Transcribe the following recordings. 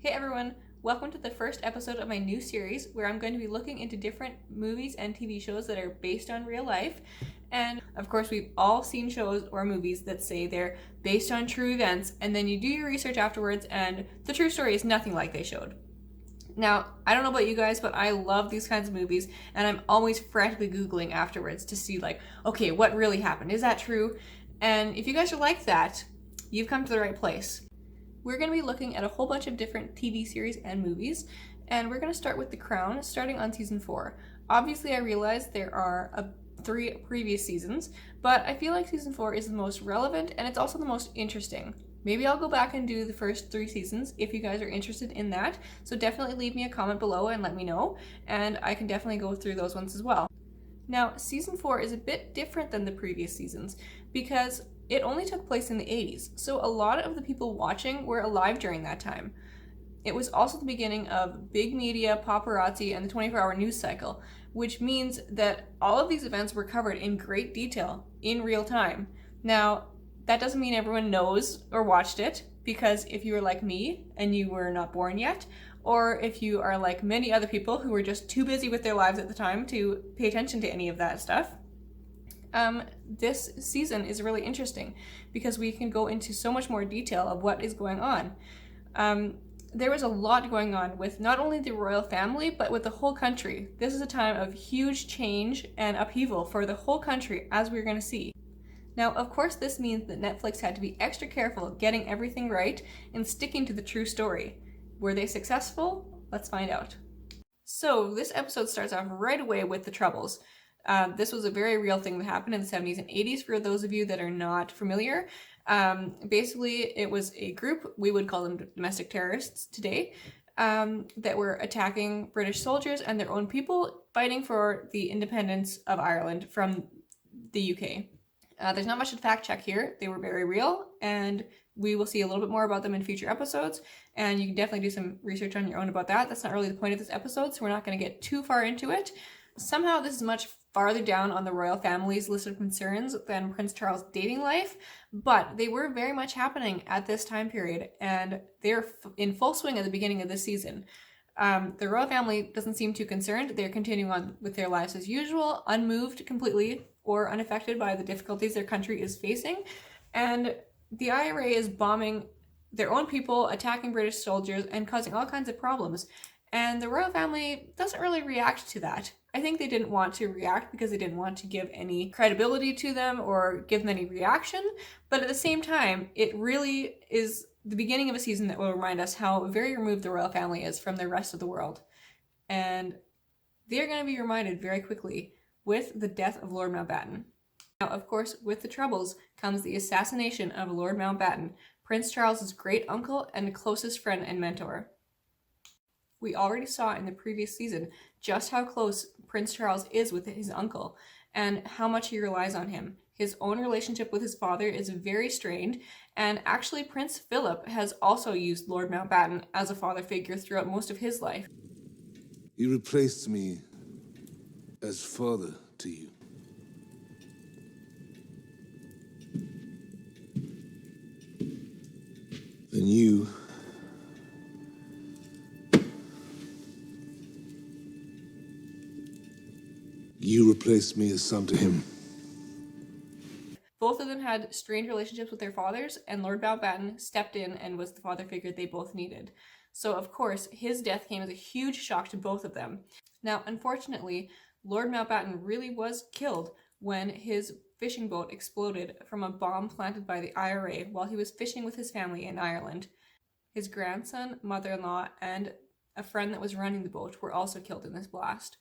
Hey everyone, welcome to the first episode of my new series where I'm going to be looking into different movies and TV shows that are based on real life. And of course, we've all seen shows or movies that say they're based on true events, and then you do your research afterwards, and the true story is nothing like they showed. Now, I don't know about you guys, but I love these kinds of movies, and I'm always frantically Googling afterwards to see, okay, what really happened? Is that true? And if you guys are like that, you've come to the right place. We're going to be looking at a whole bunch of different TV series and movies, and we're going to start with The Crown, starting on season 4. Obviously, I realize there are 3 previous seasons, but I feel like season 4 is the most relevant, and it's also the most interesting. Maybe I'll go back and do the first 3 seasons if you guys are interested in that, so definitely leave me a comment below and let me know, and I can definitely go through those ones as well. Now, season 4 is a bit different than the previous seasons because it only took place in the 80s, so a lot of the people watching were alive during that time. It was also the beginning of big media, paparazzi, and the 24-hour news cycle, which means that all of these events were covered in great detail in real time. Now, that doesn't mean everyone knows or watched it, because if you were like me and you were not born yet, or if you are like many other people who were just too busy with their lives at the time to pay attention to any of that stuff, this season is really interesting because we can go into so much more detail of what is going on. There was a lot going on with not only the royal family, but with the whole country. This is a time of huge change and upheaval for the whole country, as we're going to see. Now, of course, this means that Netflix had to be extra careful getting everything right and sticking to the true story. Were they successful? Let's find out. So, this episode starts off right away with the Troubles. This was a very real thing that happened in the 70s and 80s for those of you that are not familiar. Basically, it was a group, we would call them domestic terrorists today, that were attacking British soldiers and their own people fighting for the independence of Ireland from the UK. There's not much to fact check here. They were very real, and we will see a little bit more about them in future episodes, and you can definitely do some research on your own about that. That's not really the point of this episode, so we're not going to get too far into it. Somehow this is much farther down on the royal family's list of concerns than Prince Charles' dating life, but they were very much happening at this time period, and they're in full swing at the beginning of this season. The royal family doesn't seem too concerned. They're continuing on with their lives as usual, unmoved completely or unaffected by the difficulties their country is facing. And the IRA is bombing their own people, attacking British soldiers, and causing all kinds of problems. And the royal family doesn't really react to that. I think they didn't want to react because they didn't want to give any credibility to them or give them any reaction. But at the same time, it really is the beginning of a season that will remind us how very removed the royal family is from the rest of the world. And they're going to be reminded very quickly with the death of Lord Mountbatten. Now, of course, with the Troubles comes the assassination of Lord Mountbatten, Prince Charles's great uncle and closest friend and mentor. We already saw in the previous season just how close Prince Charles is with his uncle and how much he relies on him. His own relationship with his father is very strained, and actually Prince Philip has also used Lord Mountbatten as a father figure throughout most of his life. You replaced me as father to you. Then you replaced me as son to him. Both of them had strained relationships with their fathers, and Lord Mountbatten stepped in and was the father figure they both needed. So, of course, his death came as a huge shock to both of them. Now, unfortunately, Lord Mountbatten really was killed when his fishing boat exploded from a bomb planted by the IRA while he was fishing with his family in Ireland. His grandson, mother-in-law, and a friend that was running the boat were also killed in this blast.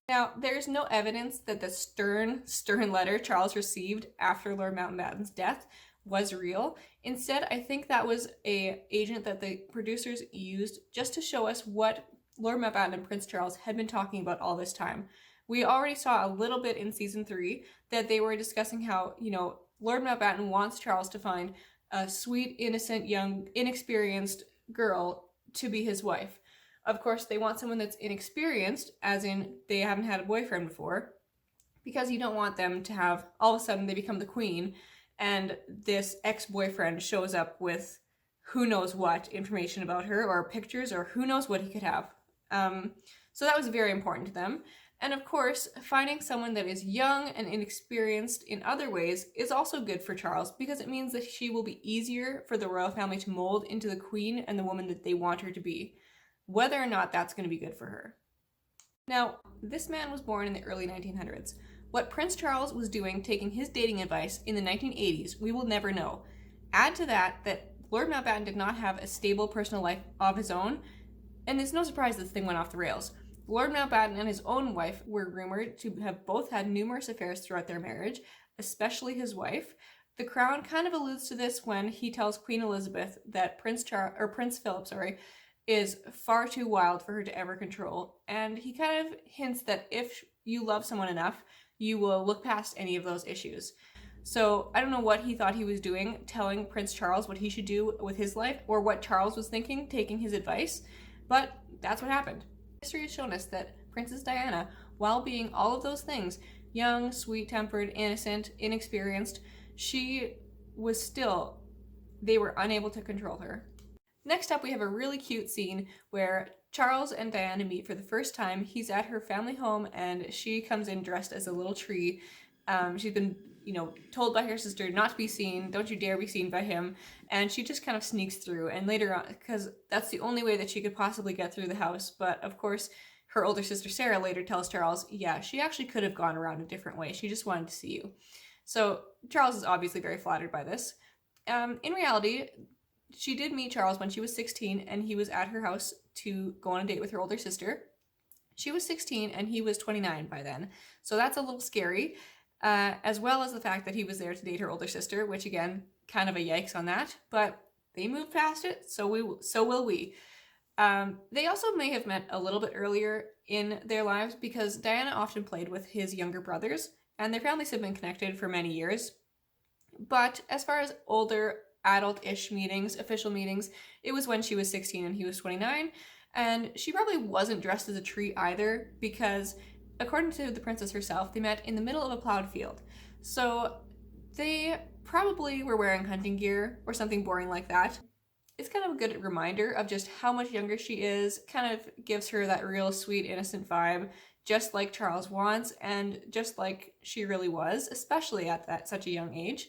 Now, there's no evidence that the stern letter Charles received after Lord Mountbatten's death was real. Instead, I think that was an agent that the producers used just to show us what Lord Mountbatten and Prince Charles had been talking about all this time. We already saw a little bit in season 3 that they were discussing how, Lord Mountbatten wants Charles to find a sweet, innocent, young, inexperienced girl to be his wife. Of course, they want someone that's inexperienced, as in they haven't had a boyfriend before, because you don't want them to have, all of a sudden they become the queen, and this ex-boyfriend shows up with who knows what information about her, or pictures, or who knows what he could have. So that was very important to them. And of course, finding someone that is young and inexperienced in other ways is also good for Charles, because it means that she will be easier for the royal family to mold into the queen and the woman that they want her to be, whether or not that's going to be good for her. Now, this man was born in the early 1900s. What Prince Charles was doing taking his dating advice in the 1980s, we will never know. Add to that Lord Mountbatten did not have a stable personal life of his own, and it's no surprise this thing went off the rails. Lord Mountbatten and his own wife were rumored to have both had numerous affairs throughout their marriage, especially his wife. The Crown kind of alludes to this when he tells Queen Elizabeth that Prince Philip, is far too wild for her to ever control, and he kind of hints that if you love someone enough, you will look past any of those issues. So I don't know what he thought he was doing, telling Prince Charles what he should do with his life, or what Charles was thinking, taking his advice, but that's what happened. History has shown us that Princess Diana, while being all of those things, young, sweet-tempered, innocent, inexperienced, they were unable to control her. Next up, we have a really cute scene where Charles and Diana meet for the first time. He's at her family home, and she comes in dressed as a little tree. She's been, told by her sister not to be seen, don't you dare be seen by him, and she just kind of sneaks through, and later on, because that's the only way that she could possibly get through the house, but of course, her older sister Sarah later tells Charles, yeah, she actually could have gone around a different way, she just wanted to see you. So Charles is obviously very flattered by this. In reality, she did meet Charles when she was 16, and he was at her house to go on a date with her older sister. She was 16, and he was 29 by then, so that's a little scary. As well as the fact that he was there to date her older sister, which again, kind of a yikes on that, but they moved past it, so will we. They also may have met a little bit earlier in their lives, because Diana often played with his younger brothers, and their families have been connected for many years. But as far as older adult-ish meetings, official meetings, it was when she was 16 and he was 29, and she probably wasn't dressed as a tree either, because according to the princess herself, they met in the middle of a plowed field. So they probably were wearing hunting gear or something boring like that. It's kind of a good reminder of just how much younger she is, kind of gives her that real sweet, innocent vibe, just like Charles wants, and just like she really was, especially at such a young age.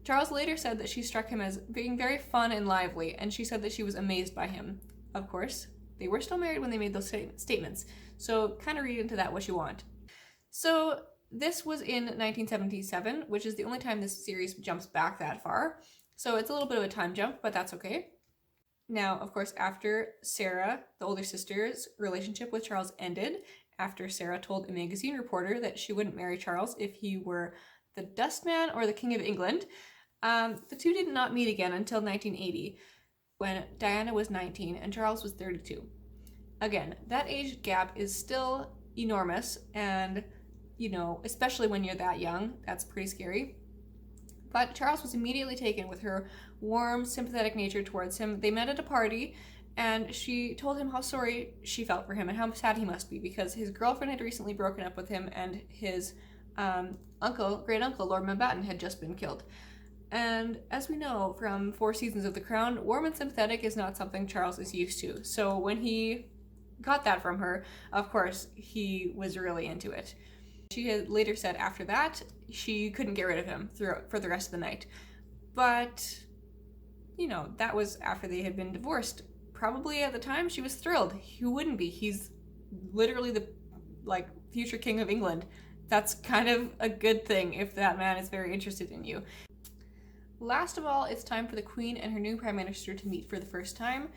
Charles later said that she struck him as being very fun and lively, and she said that she was amazed by him. Of course, they were still married when they made those statements, so kind of read into that what you want. So this was in 1977, which is the only time this series jumps back that far. So it's a little bit of a time jump, but that's okay. Now, of course, after Sarah, the older sister's relationship with Charles ended, after Sarah told a magazine reporter that she wouldn't marry Charles if he were the Dustman or the King of England, the two did not meet again until 1980, when Diana was 19 and Charles was 32. Again, that age gap is still enormous, and, especially when you're that young, that's pretty scary. But Charles was immediately taken with her warm, sympathetic nature towards him. They met at a party, and she told him how sorry she felt for him and how sad he must be, because his girlfriend had recently broken up with him, and his great uncle, Lord Mountbatten, had just been killed. And as we know from 4 seasons of The Crown, warm and sympathetic is not something Charles is used to. So when he got that from her, of course, he was really into it. She had later said after that, she couldn't get rid of him for the rest of the night. But, that was after they had been divorced. Probably at the time, she was thrilled. Who wouldn't be? He's literally the, future King of England. That's kind of a good thing if that man is very interested in you. Last of all, it's time for the Queen and her new Prime Minister to meet for the first time.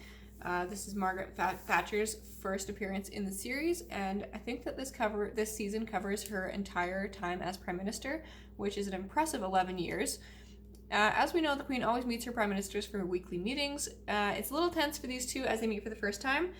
This is Margaret Thatcher's first appearance in the series, and I think that this season covers her entire time as Prime Minister, which is an impressive 11 years. As we know, the Queen always meets her Prime Ministers for weekly meetings. It's a little tense for these two as they meet for the first time.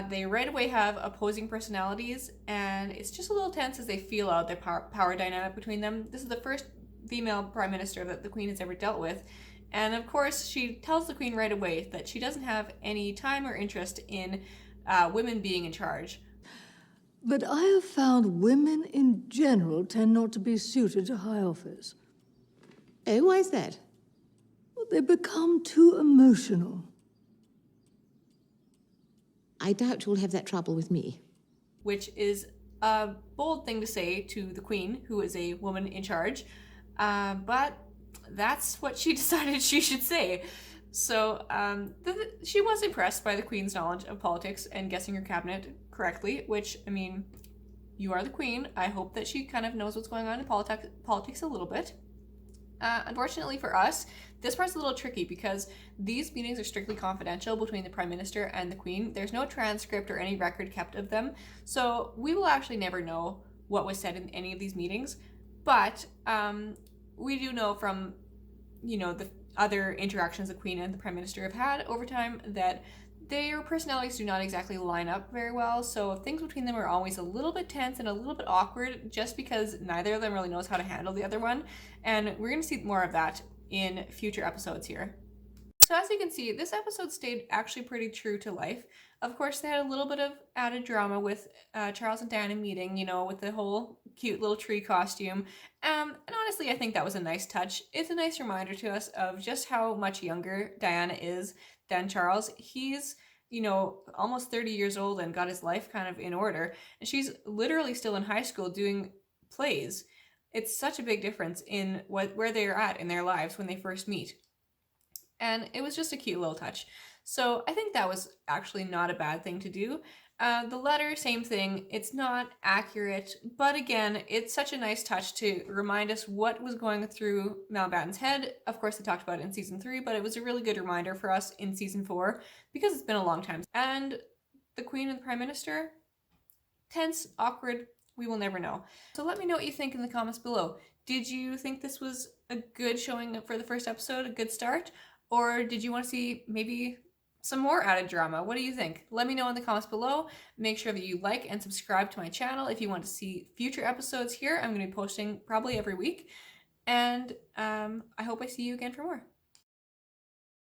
They right away have opposing personalities, and it's just a little tense as they feel out the power dynamic between them. This is the first female Prime Minister that the Queen has ever dealt with. And of course, she tells the Queen right away that she doesn't have any time or interest in women being in charge. But I have found women in general tend not to be suited to high office. Oh, why is that? They become too emotional. I doubt you'll have that trouble with me. Which is a bold thing to say to the Queen, who is a woman in charge, but that's what she decided she should say. So she was impressed by the Queen's knowledge of politics and guessing her cabinet correctly, which, I mean, you are the Queen. I hope that she kind of knows what's going on in politics a little bit. Unfortunately for us, this part's a little tricky because these meetings are strictly confidential between the Prime Minister and the Queen. There's no transcript or any record kept of them, so we will actually never know what was said in any of these meetings. But we do know from, the other interactions the Queen and the Prime Minister have had over time that their personalities do not exactly line up very well, so things between them are always a little bit tense and a little bit awkward just because neither of them really knows how to handle the other one, and we're going to see more of that in future episodes here. So as you can see, this episode stayed actually pretty true to life. Of course, they had a little bit of added drama with Charles and Diana meeting, with the whole cute little tree costume. And honestly, I think that was a nice touch. It's a nice reminder to us of just how much younger Diana is than Charles. He's, almost 30 years old and got his life kind of in order. And she's literally still in high school doing plays. It's such a big difference in where they're at in their lives when they first meet. And it was just a cute little touch. So I think that was actually not a bad thing to do. The letter, same thing. It's not accurate, but again, it's such a nice touch to remind us what was going through Mountbatten's head. Of course, they talked about it in season 3, but it was a really good reminder for us in season 4 because it's been a long time. And the Queen and the Prime Minister, tense, awkward, we will never know. So let me know what you think in the comments below. Did you think this was a good showing for the first episode, a good start? Or did you want to see maybe some more added drama? What do you think? Let me know in the comments below. Make sure that you like and subscribe to my channel if you want to see future episodes here. I'm going to be posting probably every week. And I hope I see you again for more.